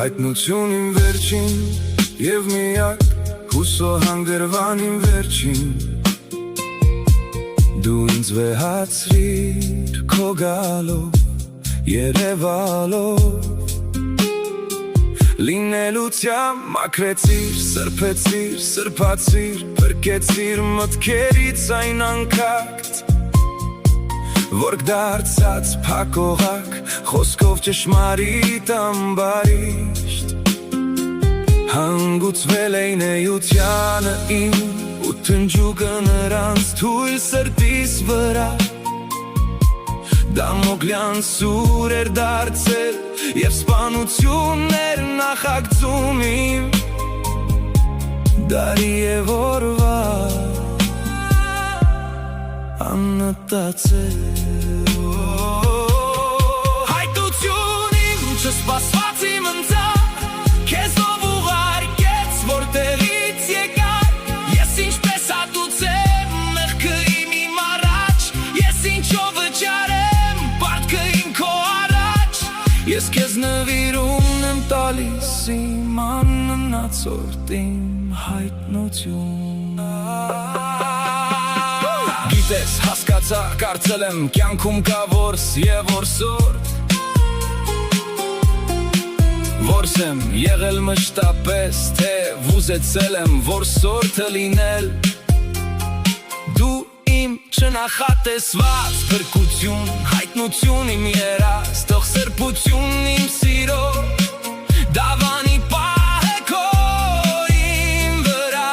Հայտնություն իմ վերջին և միակ հուսո հանգրվան իմ վերջին Դու ինձ վեհացրիր քո գալով երևալով Լինելությամբ մաքրեցիր, սրբեցիր, սրբացիր Պրկեցիր մտքերից այն անկակտ Որ դարձած փակողակ Խոսքով ճշմարիտ ամբարիշտ Հանգուցվել էին էությանը իմ Ու թնջուկը նրանց թույլ սրտիս վրա Դամոկլյան սուր էր դարձել Եվ սպանություններ նախագծում իմ Դարի և օրվա աննտացել Հայտություն իմ չսպասված իմ ընձա Քեզով ուղարկեց որտեղից եկար Ես ինչպես ատուցեմ մեղքը իմ առաջ Ես ինչով վճարեմ պարտքը իմ քո առաջ Ես քեզ նվիրում եմ տալիս իմ աննացորդ իմ հայտնություն Գիտես հասկացա կարծել եմ կյանքում կա որս և որսորդ Որս եմ եղել մշտապես թե վուզեցել եմ որսորդը լինել Դու իմ չնախատեսված փրկություն հայտնություն իմ երաս Թող սրբություն իմ սիրո դավանի պահ է քո իմ վրա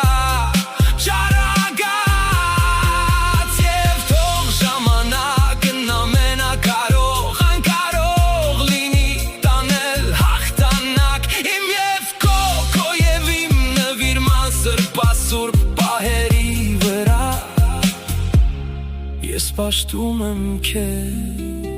Չարագած և թող ժամանակն ամենակարող անկարող լինի տանել հաղթանակ Իմ և քո և իմ նվիրման սրբասուրբ պահերի վրա Ես պաշտում եմ քեզ